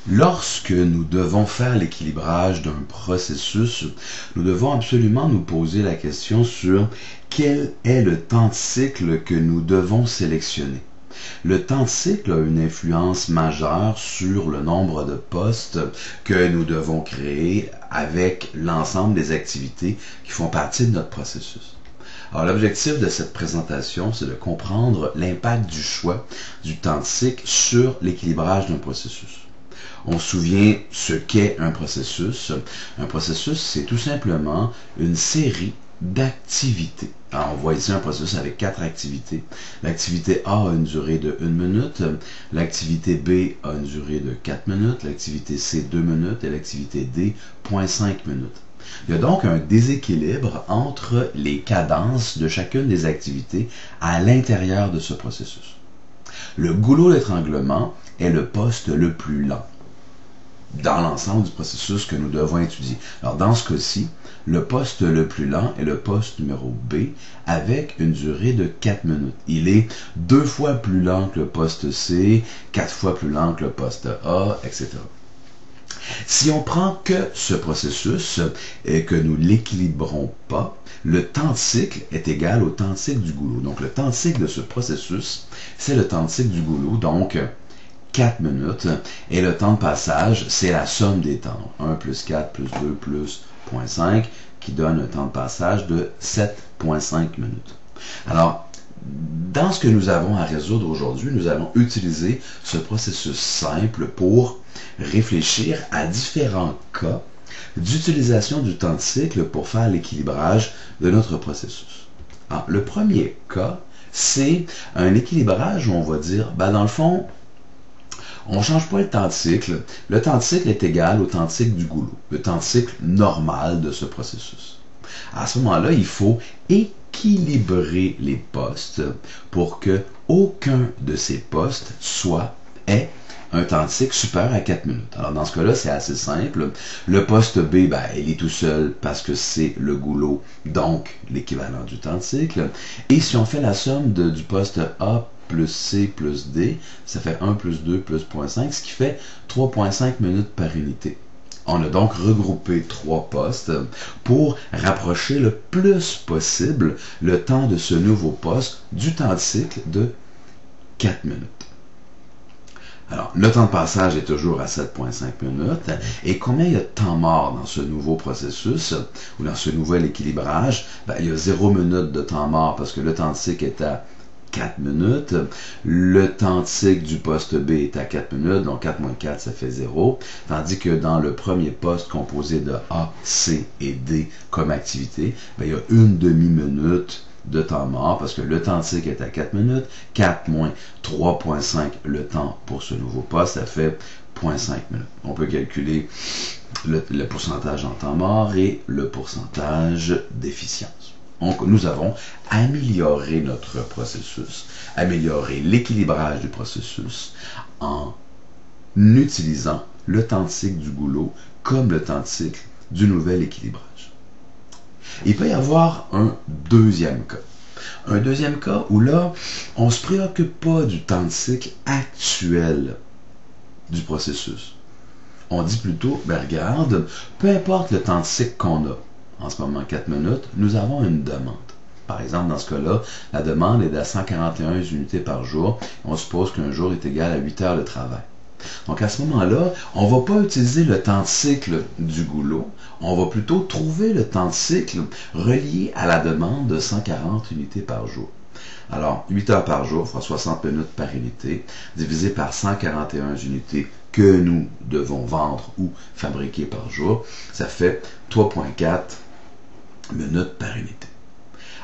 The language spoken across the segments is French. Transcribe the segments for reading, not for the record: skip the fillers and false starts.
Lorsque nous devons faire l'équilibrage d'un processus, nous devons absolument nous poser la question sur quel est le temps de cycle que nous devons sélectionner. Le temps de cycle a une influence majeure sur le nombre de postes que nous devons créer avec l'ensemble des activités qui font partie de notre processus. Alors, l'objectif de cette présentation, c'est de comprendre l'impact du choix du temps de cycle sur l'équilibrage d'un processus. On se souvient ce qu'est un processus. Un processus, c'est tout simplement une série d'activités. Alors, on voit ici un processus avec 4 activités. L'activité A a une durée de 1 minute, l'activité B a une durée de 4 minutes, l'activité C 2 minutes et l'activité D 0,5 minutes. Il y a donc un déséquilibre entre les cadences de chacune des activités à l'intérieur de ce processus. Le goulot d'étranglement est le poste le plus lent dans l'ensemble du processus que nous devons étudier. Alors, dans ce cas-ci, le poste le plus lent est le poste numéro B avec une durée de 4 minutes. Il est 2 fois plus lent que le poste C, 4 fois plus lent que le poste A, etc. Si on prend que ce processus et que nous ne l'équilibrons pas, le temps de cycle est égal au temps de cycle du goulot. Donc, le temps de cycle de ce processus, c'est le temps de cycle du goulot, donc 4 minutes, et le temps de passage, c'est la somme des temps. 1 plus 4 plus 2 plus 0,5 qui donne un temps de passage de 7,5 minutes. Alors, dans ce que nous avons à résoudre aujourd'hui, nous allons utiliser ce processus simple pour réfléchir à différents cas d'utilisation du temps de cycle pour faire l'équilibrage de notre processus. Alors, le premier cas, c'est un équilibrage où on va dire, dans le fond, on ne change pas le temps de cycle. Le temps de cycle est égal au temps de cycle du goulot, le temps de cycle normal de ce processus. À ce moment-là, il faut équilibrer les postes pour que aucun de ces postes ait un temps de cycle supérieur à 4 minutes. Alors, dans ce cas-là, c'est assez simple. Le poste B, il est tout seul parce que c'est le goulot, donc l'équivalent du temps de cycle. Et si on fait la somme du poste A plus C plus D, ça fait 1 plus 2 plus 0,5, ce qui fait 3,5 minutes par unité. On a donc regroupé 3 postes pour rapprocher le plus possible le temps de ce nouveau poste du temps de cycle de 4 minutes. Alors, le temps de passage est toujours à 7,5 minutes. Et combien il y a de temps mort dans ce nouveau processus, ou dans ce nouvel équilibrage? Il y a 0 minute de temps mort parce que le temps de cycle est à 4 minutes. Le temps de cycle du poste B est à 4 minutes, donc 4 moins 4, ça fait 0. Tandis que dans le premier poste composé de A, C et D comme activité, il y a une demi-minute de temps mort parce que le temps de cycle est à 4 minutes. 4 moins 3,5 le temps pour ce nouveau poste, ça fait 0,5 minutes. On peut calculer le pourcentage en temps mort et le pourcentage d'efficience. Donc, nous avons amélioré notre processus, amélioré l'équilibrage du processus en utilisant le temps de cycle du goulot comme le temps de cycle du nouvel équilibrage. Il peut y avoir un deuxième cas. Un deuxième cas où là, on ne se préoccupe pas du temps de cycle actuel du processus. On dit plutôt, regarde, peu importe le temps de cycle qu'on a, en ce moment 4 minutes, nous avons une demande. Par exemple, dans ce cas-là, la demande est à 141 unités par jour. On suppose qu'un jour est égal à 8 heures de travail. Donc à ce moment-là, on ne va pas utiliser le temps de cycle du goulot, on va plutôt trouver le temps de cycle relié à la demande de 140 unités par jour. Alors, 8 heures par jour fera 60 minutes par unité, divisé par 141 unités que nous devons vendre ou fabriquer par jour, ça fait 3,4 minutes par unité.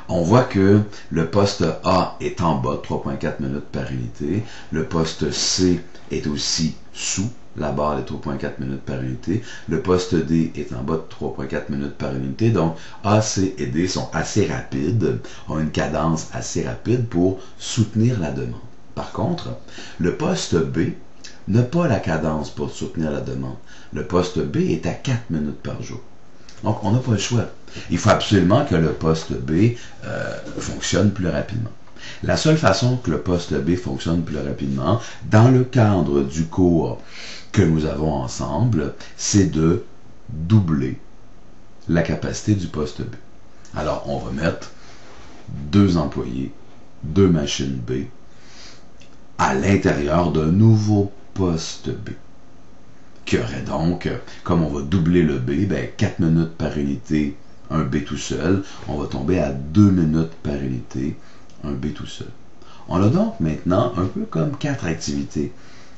On voit que le poste A est en bas de 3,4 minutes par unité. Le poste C est aussi sous la barre des 3,4 minutes par unité. Le poste D est en bas de 3,4 minutes par unité. Donc, A, C et D sont assez rapides, ont une cadence assez rapide pour soutenir la demande. Par contre, le poste B n'a pas la cadence pour soutenir la demande. Le poste B est à 4 minutes par jour. Donc, on n'a pas le choix. Il faut absolument que le poste B fonctionne plus rapidement. La seule façon que le poste B fonctionne plus rapidement, dans le cadre du cours que nous avons ensemble, c'est de doubler la capacité du poste B. Alors, on va mettre 2 employés, 2 machines B, à l'intérieur d'un nouveau poste B, qui aurait donc, comme on va doubler le B, 4 minutes par unité, un B tout seul, on va tomber à 2 minutes par unité, un B tout seul. On a donc maintenant un peu comme 4 activités.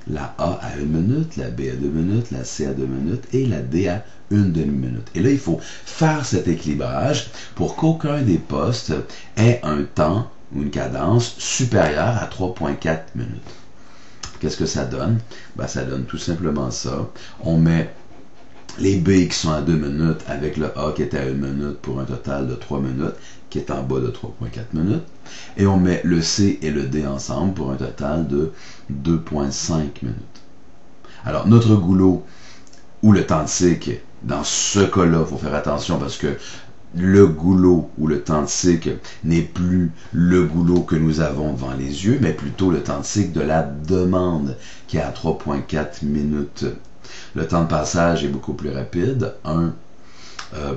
La A à 1 minute, la B à 2 minutes, la C à 2 minutes et la D à 1 demi-minute. Et là, il faut faire cet équilibrage pour qu'aucun des postes ait un temps ou une cadence supérieure à 3,4 minutes. Qu'est-ce que ça donne? Ça donne tout simplement ça. On met les B qui sont à 2 minutes avec le A qui est à 1 minute pour un total de 3 minutes, qui est en bas de 3,4 minutes. Et on met le C et le D ensemble pour un total de 2,5 minutes. Alors, notre goulot, ou le temps de cycle, dans ce cas-là, il faut faire attention parce que le goulot ou le temps de cycle n'est plus le goulot que nous avons devant les yeux, mais plutôt le temps de cycle de la demande qui est à 3,4 minutes. Le temps de passage est beaucoup plus rapide, 1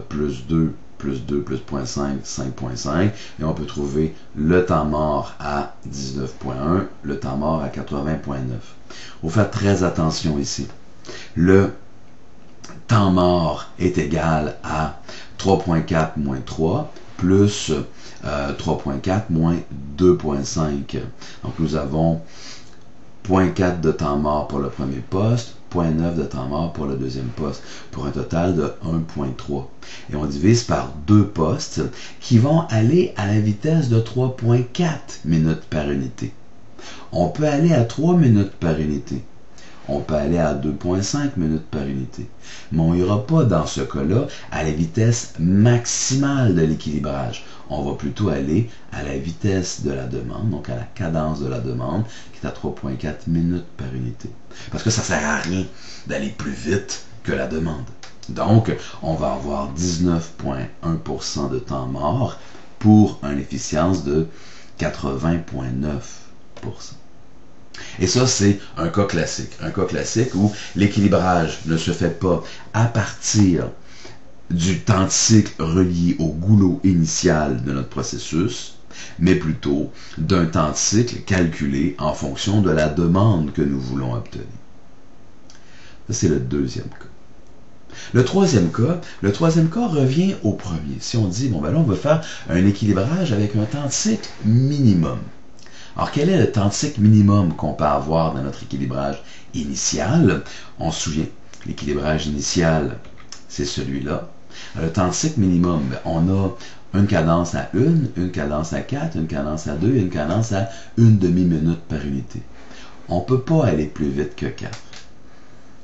plus 2 plus 2 plus 0,5, 5,5, et on peut trouver le temps mort à 19,1, le temps mort à 80,9. Vous faites très attention ici. Le temps mort est égal à 3,4 moins 3 plus 3,4 moins 2,5. Donc nous avons 0,4 de temps mort pour le premier poste, 0,9 de temps mort pour le deuxième poste, pour un total de 1,3. Et on divise par 2 postes qui vont aller à la vitesse de 3,4 minutes par unité. On peut aller à 3 minutes par unité. On peut aller à 2,5 minutes par unité. Mais on n'ira pas dans ce cas-là à la vitesse maximale de l'équilibrage. On va plutôt aller à la vitesse de la demande, donc à la cadence de la demande, qui est à 3,4 minutes par unité. Parce que ça ne sert à rien d'aller plus vite que la demande. Donc, on va avoir 19,1% de temps mort pour une efficience de 80,9%. Et ça, c'est un cas classique. Un cas classique où l'équilibrage ne se fait pas à partir du temps de cycle relié au goulot initial de notre processus, mais plutôt d'un temps de cycle calculé en fonction de la demande que nous voulons obtenir. Ça, c'est le deuxième cas. Le troisième cas revient au premier. Si on dit, là, on veut faire un équilibrage avec un temps de cycle minimum. Alors, quel est le temps de cycle minimum qu'on peut avoir dans notre équilibrage initial? On se souvient, l'équilibrage initial, c'est celui-là. Le temps de cycle minimum, on a une cadence à 1, une cadence à 4, une cadence à 2 et une cadence à 1 demi-minute par unité. On ne peut pas aller plus vite que 4.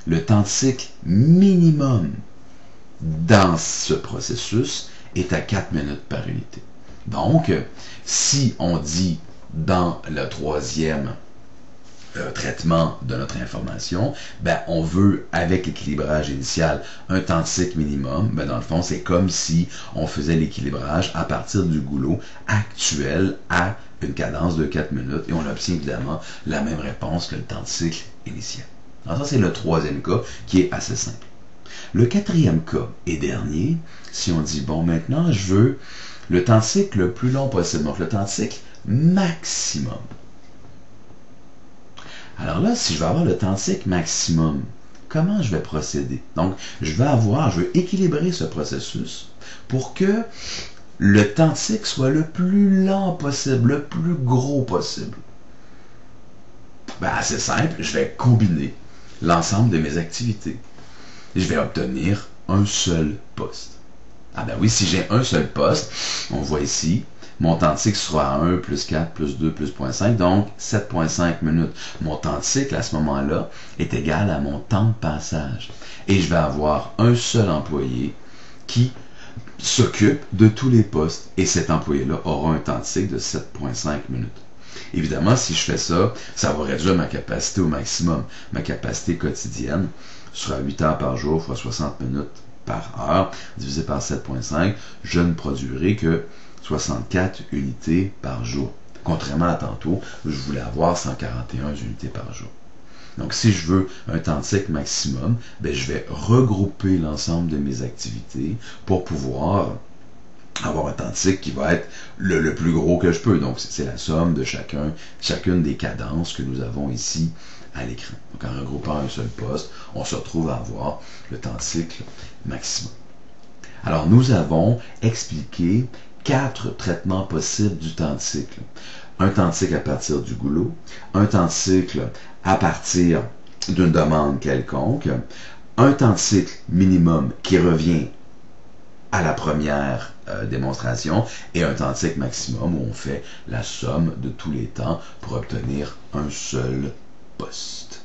Le temps de cycle minimum dans ce processus est à 4 minutes par unité. Donc, si on dit dans le troisième traitement de notre information, on veut, avec l'équilibrage initial, un temps de cycle minimum. Dans le fond, c'est comme si on faisait l'équilibrage à partir du goulot actuel à une cadence de 4 minutes et on obtient évidemment la même réponse que le temps de cycle initial. Alors ça, c'est le troisième cas qui est assez simple. Le quatrième cas et dernier, si on dit, maintenant, je veux le temps de cycle le plus long possible, donc le temps de cycle maximum. Alors là, si je veux avoir le temps de cycle maximum, comment je vais procéder? Donc, je veux équilibrer ce processus pour que le temps de cycle soit le plus lent possible, le plus gros possible. Assez simple, je vais combiner l'ensemble de mes activités. Je vais obtenir un seul poste. Oui, si j'ai un seul poste, on voit ici, mon temps de cycle sera à 1 plus 4 plus 2 plus 0,5, donc 7,5 minutes. Mon temps de cycle, à ce moment-là, est égal à mon temps de passage. Et je vais avoir un seul employé qui s'occupe de tous les postes. Et cet employé-là aura un temps de cycle de 7,5 minutes. Évidemment, si je fais ça, ça va réduire ma capacité au maximum. Ma capacité quotidienne sera 8 heures par jour fois 60 minutes par heure, divisé par 7,5. Je ne produirai que 64 unités par jour. Contrairement à tantôt, je voulais avoir 141 unités par jour. Donc, si je veux un temps de cycle maximum, ben, je vais regrouper l'ensemble de mes activités pour pouvoir avoir un temps de cycle qui va être le plus gros que je peux. Donc, c'est la somme de chacune des cadences que nous avons ici à l'écran. Donc, en regroupant un seul poste, on se retrouve à avoir le temps de cycle maximum. Alors, nous avons expliqué 4 traitements possibles du temps de cycle. Un temps de cycle à partir du goulot, un temps de cycle à partir d'une demande quelconque, un temps de cycle minimum qui revient à la première démonstration et un temps de cycle maximum où on fait la somme de tous les temps pour obtenir un seul poste.